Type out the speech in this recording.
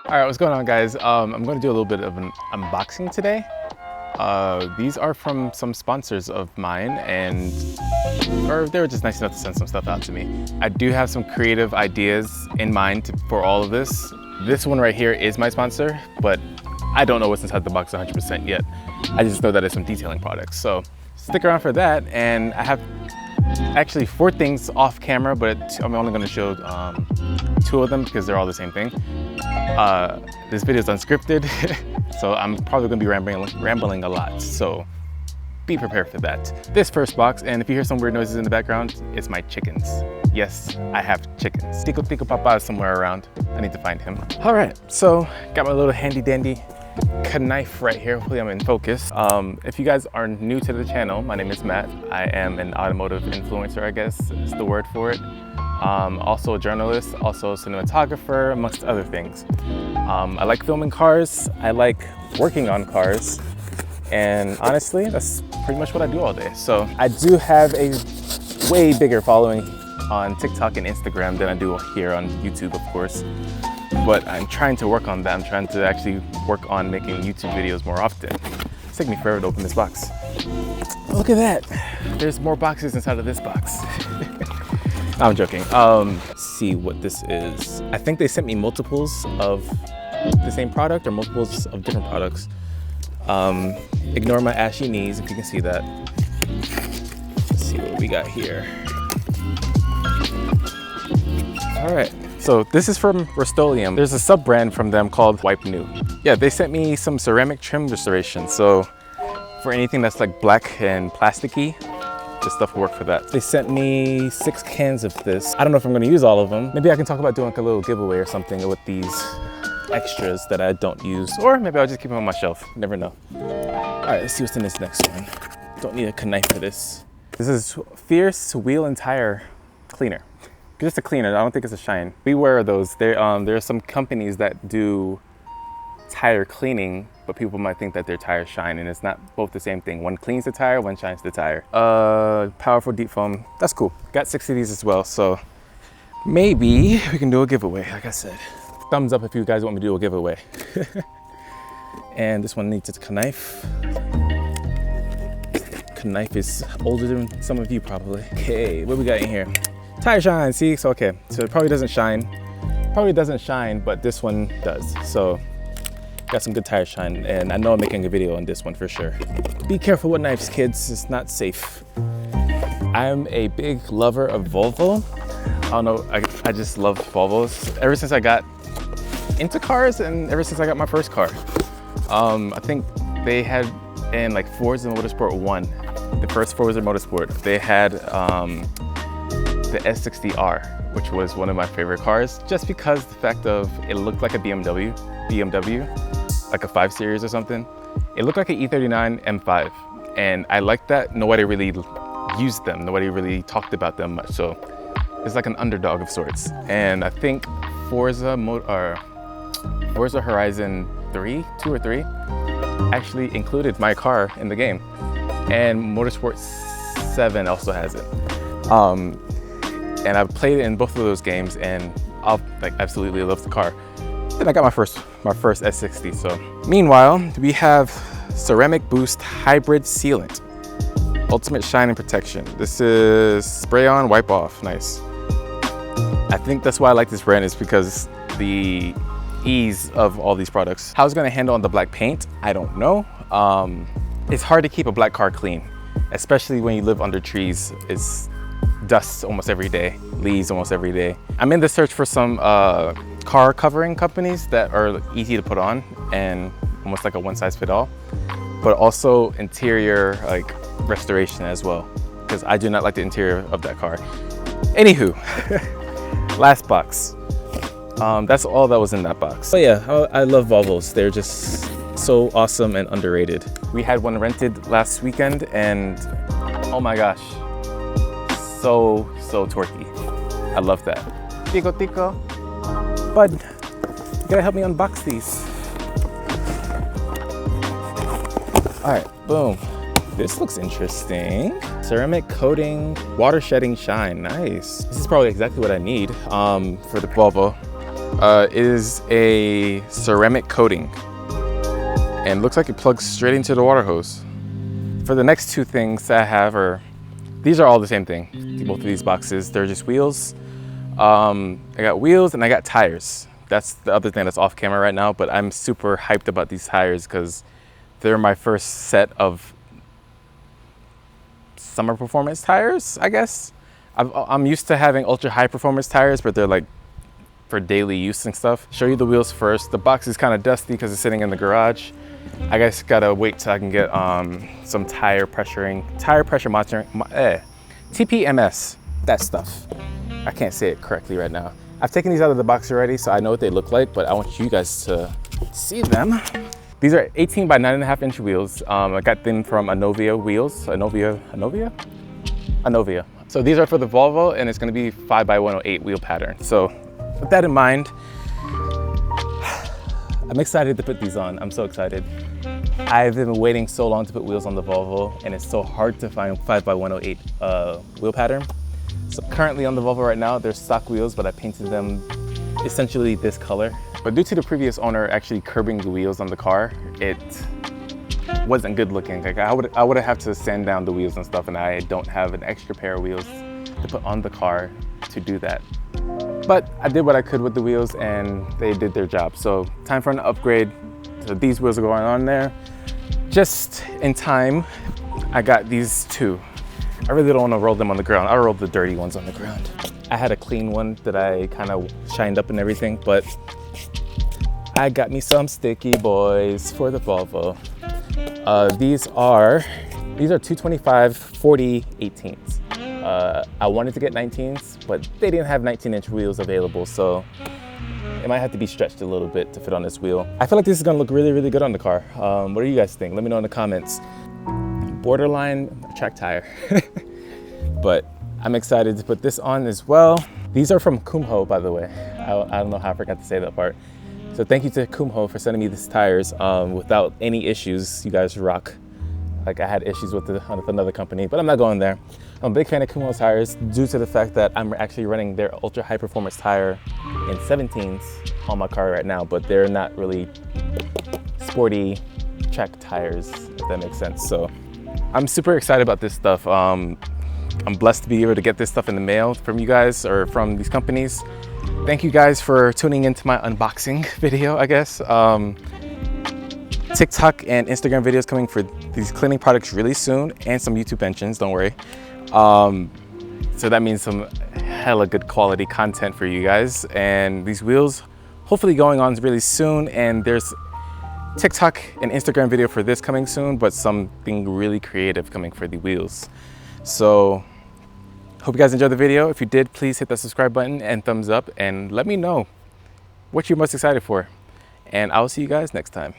All right, what's going on, guys? I'm going to do a little bit of an unboxing today. These are from some sponsors of mine, or they were just nice enough to send some stuff out to me. I do have some creative ideas in mind for all of this. This one right here is my sponsor, but I don't know what's inside the box 100% yet. I just know that it's some detailing products. So stick around for that. And I have actually 4 things off camera, but I'm only going to show 2 of them because they're all the same thing. This video is unscripted, so I'm probably going to be rambling a lot. So be prepared for that. This first box, and if you hear some weird noises in the background, it's my chickens. Yes, I have chickens. Tico Papa is somewhere around. I need to find him. All right, so got my little handy dandy knife right here. Hopefully I'm in focus. If you guys are new to the channel, my name is Matt. I am an automotive influencer, I guess is the word for it. Also a journalist, also a cinematographer, amongst other things. I like filming cars. I like working on cars. And honestly, that's pretty much what I do all day. So I do have a way bigger following on TikTok and Instagram than I do here on YouTube, of course. But I'm trying to work on that. I'm trying to actually work on making YouTube videos more often. It's taking me forever to open this box. Look at that. There's more boxes inside of this box. No, I'm joking. See what this is. I think they sent me multiples of the same product or multiples of different products. Ignore my ashy knees if you can see that. Let's see what we got here. All right. So this is from Rustoleum. There's a sub-brand from them called Wipe New. Yeah, they sent me some ceramic trim restoration. So for anything that's like black and plasticky, this stuff will work for that. They sent me 6 cans of this. I don't know if I'm gonna use all of them. Maybe I can talk about doing like a little giveaway or something with these extras that I don't use. Or maybe I'll just keep them on my shelf, never know. All right, let's see what's in this next one. Don't need a knife for this. This is Fierce Wheel and Tire Cleaner. Just a cleaner, I don't think it's a shine. Beware of those. There are some companies that do tire cleaning, but people might think that their tires shine, and it's not both the same thing. One cleans the tire, one shines the tire. Powerful deep foam, that's cool. Got 6 of these as well, so maybe we can do a giveaway, like I said. Thumbs up if you guys want me to do a giveaway. And this one needs a knife. Knife is older than some of you probably. Okay, what we got in here? Tire shine, see, so okay, so it probably doesn't shine. Probably doesn't shine, but this one does. So got some good tire shine, and I know I'm making a video on this one for sure. Be careful with knives, kids, it's not safe. I'm a big lover of Volvo. I don't know, I just love Volvos. Ever since I got into cars and ever since I got my first car. I think they had in like Forza Motorsport 1, the first Forza Motorsport, they had the S60R, which was one of my favorite cars, just because the fact of it looked like a BMW, like a 5 Series or something. It looked like an E39 M5, and I liked that. Nobody really used them. Nobody really talked about them much, so it's like an underdog of sorts. And I think Forza Horizon 2 or 3 actually included my car in the game, and Motorsport 7 also has it. And I've played it in both of those games, and I'll like absolutely love the car. Then I got my first S60. So meanwhile, we have Ceramic Boost Hybrid Sealant, Ultimate Shine and Protection. This is spray on, wipe off, nice. I think that's why I like this brand, is because the ease of all these products. How it's gonna handle on the black paint, I don't know. It's hard to keep a black car clean, especially when you live under trees. It's dust almost every day, leaves almost every day. I'm in the search for some car covering companies that are easy to put on and almost like a one-size-fits-all, but also interior like restoration as well, because I do not like the interior of that car. Anywho, last box. That's all that was in that box. But yeah, I love Volvos. They're just so awesome and underrated. We had one rented last weekend, and oh my gosh, so torquey. I love that. Tico. Bud, you gotta help me unbox these. All right, boom. This looks interesting. Ceramic coating, water shedding shine, nice. This is probably exactly what I need for the Volvo. is a ceramic coating, and looks like it plugs straight into the water hose. For the next two things that I have these are all the same thing. Both of these boxes, they're just wheels. I got wheels and I got tires. That's the other thing that's off camera right now, but I'm super hyped about these tires because they're my first set of summer performance tires, I guess. I'm used to having ultra high performance tires, but they're like for daily use and stuff. Show you the wheels first. The box is kind of dusty because it's sitting in the garage. I guess gotta wait till I can get some tire pressure monitoring, TPMS, that stuff. I can't say it correctly right now. I've taken these out of the box already, so I know what they look like, but I want you guys to see them. These are 18 by 9.5 inch wheels. I got them from Anovia Wheels. Anovia. So these are for the Volvo, and it's gonna be 5 by 108 wheel pattern. So with that in mind, I'm excited to put these on. I'm so excited. I've been waiting so long to put wheels on the Volvo, and it's so hard to find 5 by 108 wheel pattern. So currently on the Volvo right now, they're stock wheels, but I painted them essentially this color. But due to the previous owner actually curbing the wheels on the car, it wasn't good looking. Like I would have to sand down the wheels and stuff, and I don't have an extra pair of wheels to put on the car to do that. But I did what I could with the wheels and they did their job. So time for an upgrade. So these wheels are going on there. Just in time, I got these two. I really don't want to roll them on the ground. I'll roll the dirty ones on the ground. I had a clean one that I kind of shined up and everything, but I got me some sticky boys for the Volvo. These are 225 40 18s. I wanted to get 19s, but they didn't have 19-inch wheels available, so it might have to be stretched a little bit to fit on this wheel. I feel like this is gonna look really, really good on the car. What do you guys think? Let me know in the comments. Borderline track tire. But I'm excited to put this on as well. These are from Kumho, by the way. I don't know how I forgot to say that part. So thank you to Kumho for sending me these tires. Without any issues, you guys rock. Like I had issues with another company, but I'm not going there. I'm a big fan of Kumho tires due to the fact that I'm actually running their ultra high performance tire in 17s on my car right now, but they're not really sporty track tires, if that makes sense. So I'm super excited about this stuff. I'm blessed to be able to get this stuff in the mail from you guys or from these companies. Thank you guys for tuning into my unboxing video, I guess. TikTok and Instagram videos coming for these cleaning products really soon, and some YouTube mentions, don't worry. So that means some hella good quality content for you guys. And these wheels hopefully going on really soon, and there's TikTok and Instagram video for this coming soon, but something really creative coming for the wheels. So hope you guys enjoyed the video. If you did, please hit that subscribe button and thumbs up, and let me know what you're most excited for. And I'll see you guys next time.